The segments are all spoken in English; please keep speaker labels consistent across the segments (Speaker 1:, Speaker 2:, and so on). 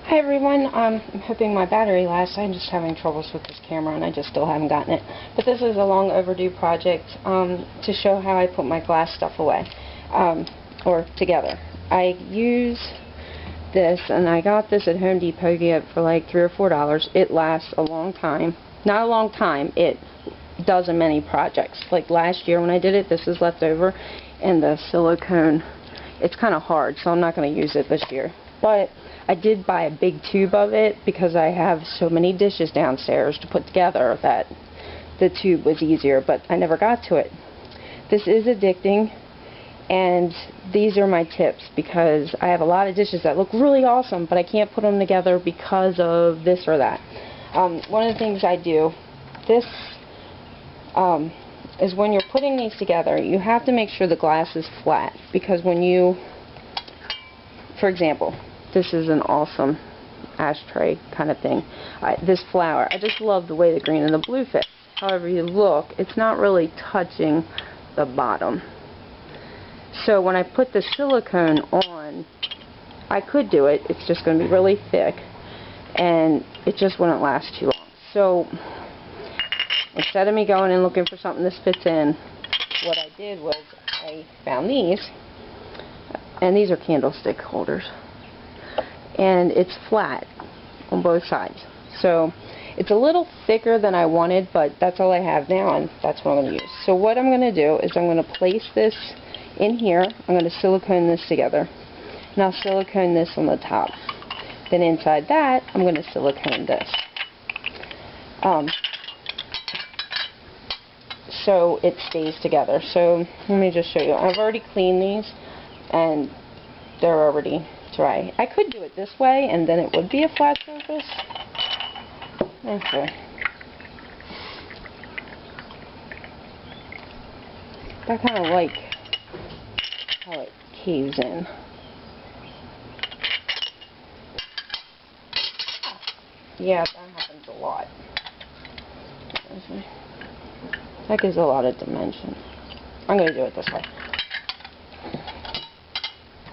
Speaker 1: Hi everyone, I'm hoping my battery lasts. I'm just having troubles with this camera and I just still haven't gotten it. But this is a long overdue project to show how I put my glass stuff away, or together. I use this, and I got this at Home Depot. You get it for like $3 or $4. It lasts a long time. Not a long time, it does in many projects. Like last year when I did it, this is left over, and the silicone, it's kind of hard, so I'm not going to use it this year. But I did buy a big tube of it because I have so many dishes downstairs to put together that the tube was easier, but I never got to it. This is addicting, and these are my tips because I have a lot of dishes that look really awesome, but I can't put them together because of this or that. One of the things I do, this is when you're putting these together, you have to make sure the glass is flat, because when you, for example, this is an awesome ashtray kind of thing. This flower, I just love the way the green and the blue fit. However you look, it's not really touching the bottom. So when I put the silicone on, I could do it, it's just going to be really thick, and it just wouldn't last too long. So instead of me going and looking for something this fits in, what I did was I found these, and these are candlestick holders. And it's flat on both sides, so it's a little thicker than I wanted, but that's all I have now, and that's what I'm going to use. So what I'm going to do is I'm going to place this in here. I'm going to silicone this together, and I'll silicone this on the top. Then inside that, I'm going to silicone this, so it stays together. So let me just show you. I've already cleaned these, and they're already dry. I could do it this way, and then it would be a flat surface. Okay. I kind of like how it caves in. Yeah, that happens a lot. That gives a lot of dimension. I'm going to do it this way.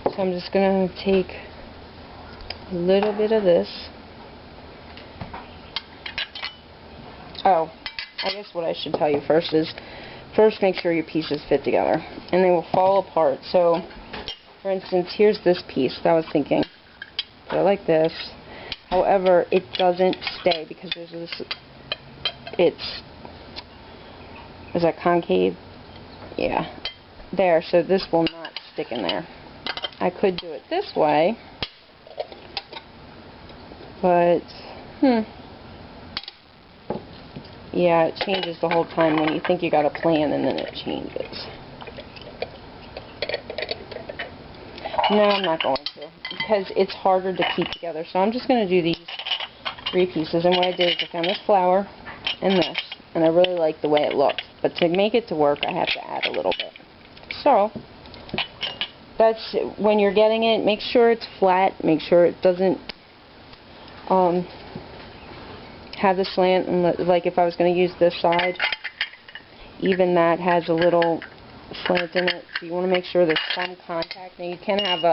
Speaker 1: So I'm just going to take a little bit of this. Oh, I guess what I should tell you first is, first make sure your pieces fit together, and they will fall apart. So, for instance, here's this piece that I was thinking. Put it like this. However, it doesn't stay because there's this, is that concave? Yeah. There, so this will not stick in there. I could do it this way, but, yeah, it changes the whole time when you think you got a plan, and then it changes. No, I'm not going to, because it's harder to keep together. So I'm just going to do these 3 pieces, and what I did is I found this flower and this, and I really like the way it looked. But to make it to work, I have to add a little bit. So that's when you're getting it, make sure it's flat, make sure it doesn't have the slant, and like if I was going to use this side, even that has a little slant in it, so you want to make sure there's some contact. Now you can have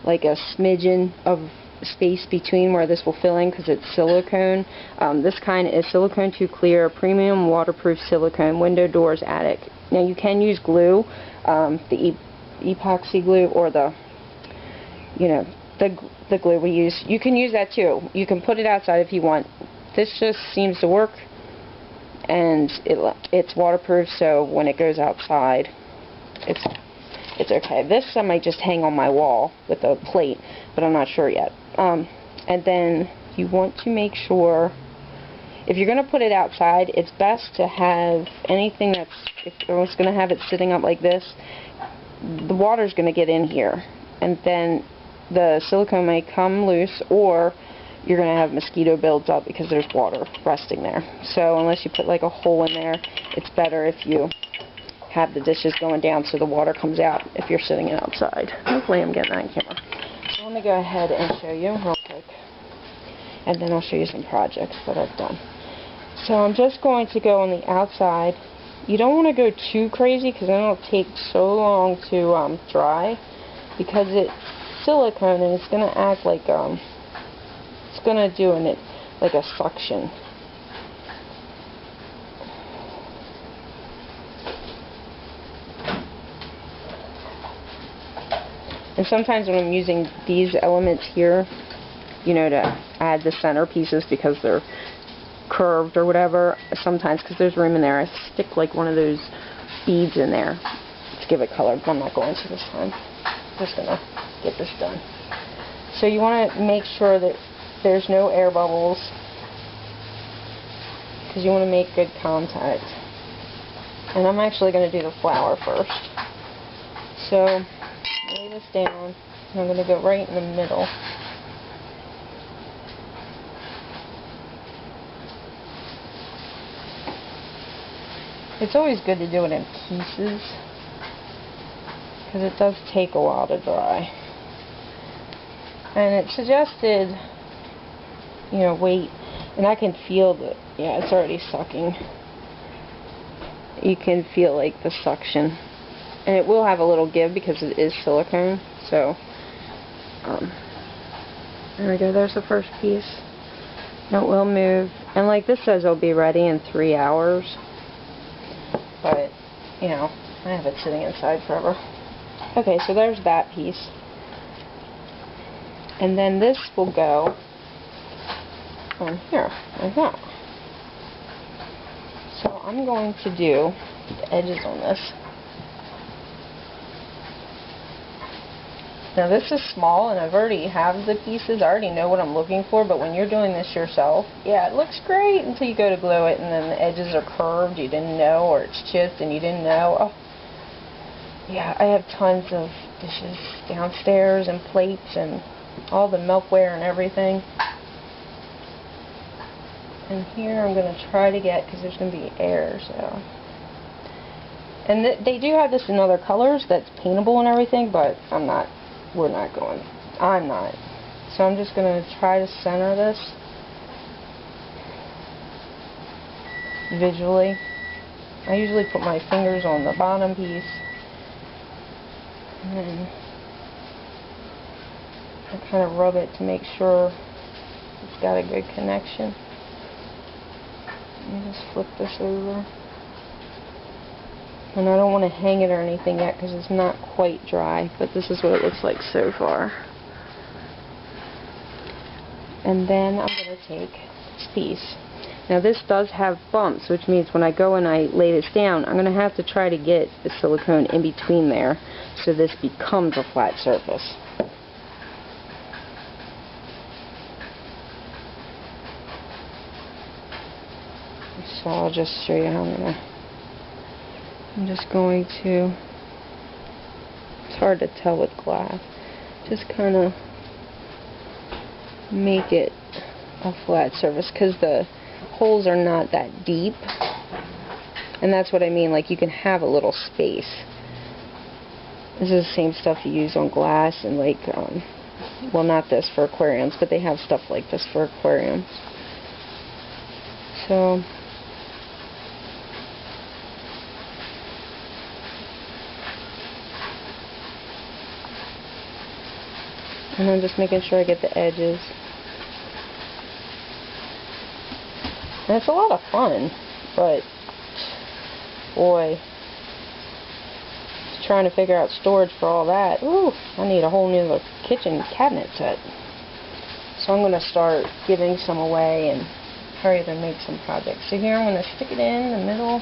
Speaker 1: like a smidgen of space between where this will fill in because it's silicone. This kind is Silicone 2 Clear Premium Waterproof Silicone Window Doors Attic. Now you can use glue, the epoxy glue, or the glue we use. You can use that too. You can put it outside if you want. This just seems to work, and it's waterproof, so when it goes outside, it's okay. This I might just hang on my wall with a plate, but I'm not sure yet. And then you want to make sure, if you're going to put it outside, it's best to have anything that's, if I was going to have it sitting up like this, the water's going to get in here, and then the silicone may come loose, or you're going to have mosquito builds up because there's water resting there. So unless you put like a hole in there, it's better if you have the dishes going down so the water comes out if you're sitting outside. Hopefully I'm getting that on camera. So let me go ahead and show you real quick, and then I'll show you some projects that I've done. So I'm just going to go on the outside. You don't want to go too crazy because then it'll take so long to dry, because it's silicone and it's going to act like it's gonna do like a suction. And sometimes when I'm using these elements here, you know, to add the center pieces because they're curved or whatever, sometimes because there's room in there, I stick like one of those beads in there to give it color, but I'm not going to this time. I'm just going to get this done. So you want to make sure that there's no air bubbles because you want to make good contact. And I'm actually going to do the flower first. So lay this down, and I'm going to go right in the middle. It's always good to do it in pieces because it does take a while to dry. And it suggested, you know, wait, and I can feel that, yeah, it's already sucking. You can feel like the suction. And it will have a little give because it is silicone. So, there we go. There's the first piece. And it will move. And like this says, it'll be ready in 3 hours. But, you know, I have it sitting inside forever. Okay, so there's that piece. And then this will go on here, like that. So I'm going to do the edges on this. Now this is small and I've already have the pieces, I already know what I'm looking for, but when you're doing this yourself, yeah, it looks great until you go to glue it and then the edges are curved, you didn't know, or it's chipped and you didn't know. Oh, yeah, I have tons of dishes downstairs and plates and all the milkware and everything. And here I'm going to try to get, because there's going to be air, so. And they do have this in other colors that's paintable and everything, but I'm not I'm not. So I'm just going to try to center this visually. I usually put my fingers on the bottom piece and then I kind of rub it to make sure it's got a good connection. And just flip this over. And I don't want to hang it or anything yet because it's not quite dry, but this is what it looks like so far. And then I'm going to take this piece. Now this does have bumps, which means when I go and I lay this down, I'm going to have to try to get the silicone in between there so this becomes a flat surface. So I'll just show you how I'm just going to, it's hard to tell with glass, just kind of make it a flat surface because the holes are not that deep, and that's what I mean, like you can have a little space. This is the same stuff you use on glass and like, well, not this for aquariums, but they have stuff like this for aquariums. So and I'm just making sure I get the edges. And it's a lot of fun, but boy, trying to figure out storage for all that. Ooh, I need a whole new kitchen cabinet set. So I'm going to start giving some away and hurry to make some projects. So here I'm going to stick it in the middle,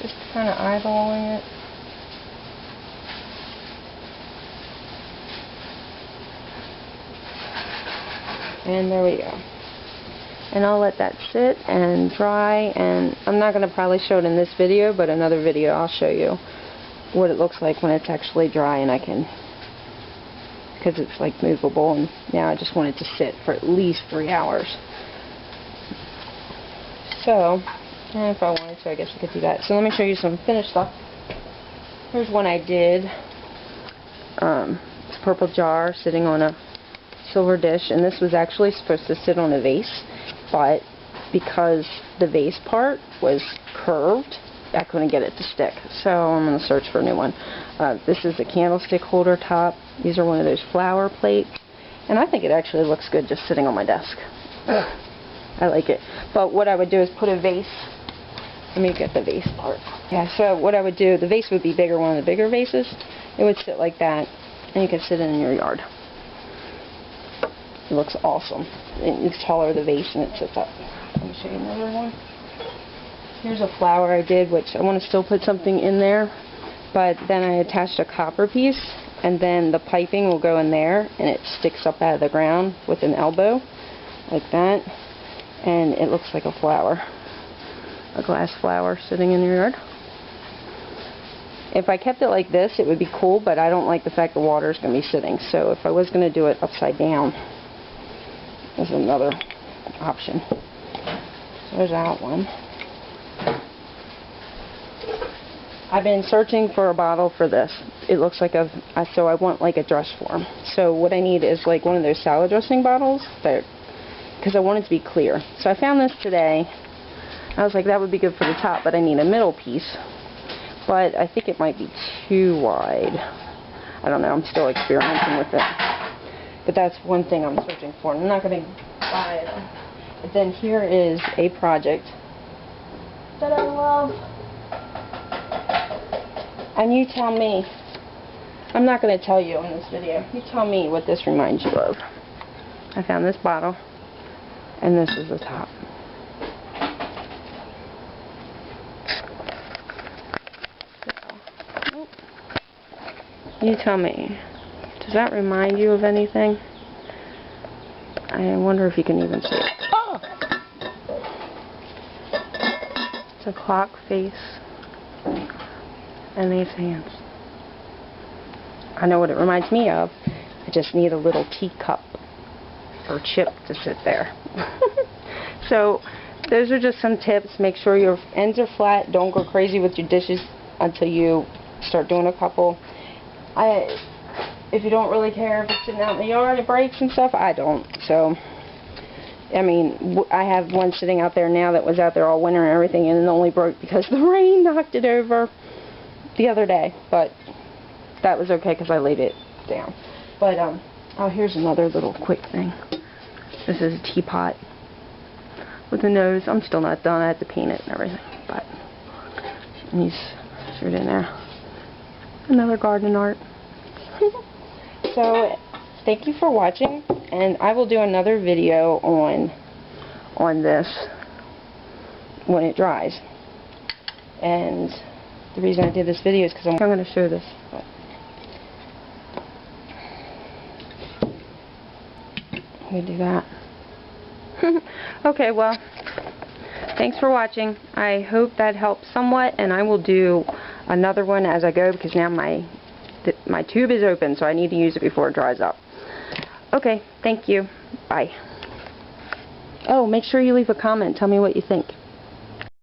Speaker 1: just kind of eyeballing it. And there we go. And I'll let that sit and dry, and I'm not going to probably show it in this video, but another video I'll show you what it looks like when it's actually dry and I can, because it's like movable, and now I just want it to sit for at least 3 hours. So, and if I wanted to, I guess I could do that. So let me show you some finished stuff. Here's one I did. It's a purple jar sitting on a silver dish, and this was actually supposed to sit on a vase, but because the vase part was curved, I couldn't get it to stick, so I'm going to search for a new one. This is a candlestick holder top. These are one of those flower plates, And I think it actually looks good just sitting on my desk. I like it. But what I would do is put a vase. Let me get the vase part. Yeah, so what I would do, the vase would be bigger, one of the bigger vases. It would sit like that, and you can sit it in your yard. It looks awesome. It's taller, the vase, and it sits up. Let me show you another one. Here's a flower I did, which I want to still put something in there, but then I attached a copper piece, and then the piping will go in there, and it sticks up out of the ground with an elbow, like that, and it looks like a flower. A glass flower sitting in your yard. If I kept it like this, it would be cool, but I don't like the fact the water is going to be sitting. So if I was going to do it upside down, there's another option. So there's that one. I've been searching for a bottle for this. It looks like so I want like a dress form. So what I need is like one of those salad dressing bottles, because I want it to be clear. So I found this today. I was like, that would be good for the top, but I need a middle piece. But I think it might be too wide. I don't know, I'm still experimenting with it. But that's one thing I'm searching for. I'm not going to buy it. But then here is a project that I love. And you tell me, I'm not going to tell you in this video, you tell me what this reminds you of. I found this bottle, and this is the top. You tell me, does that remind you of anything? I wonder if you can even see it. Oh! It's a clock face and these hands. I know what it reminds me of. I just need a little teacup or chip to sit there. So those are just some tips. Make sure your ends are flat. Don't go crazy with your dishes until you start doing a couple. If you don't really care if it's sitting out in the yard, it breaks and stuff, I don't. So, I mean, I have one sitting out there now that was out there all winter and everything, and it only broke because the rain knocked it over the other day. But that was okay because I laid it down. But, oh, here's another little quick thing. This is a teapot with a nose. I'm still not done. I had to paint it and everything. But, he's threw it in there. Another garden art. So, thank you for watching, and I will do another video on this when it dries. And the reason I did this video is because I'm going to show this. But I'm going to do that. Okay, well, thanks for watching. I hope that helped somewhat, and I will do another one as I go because now my tube is open, so I need to use it before it dries up. Okay, thank you. Bye. Oh, make sure you leave a comment. Tell me what you think.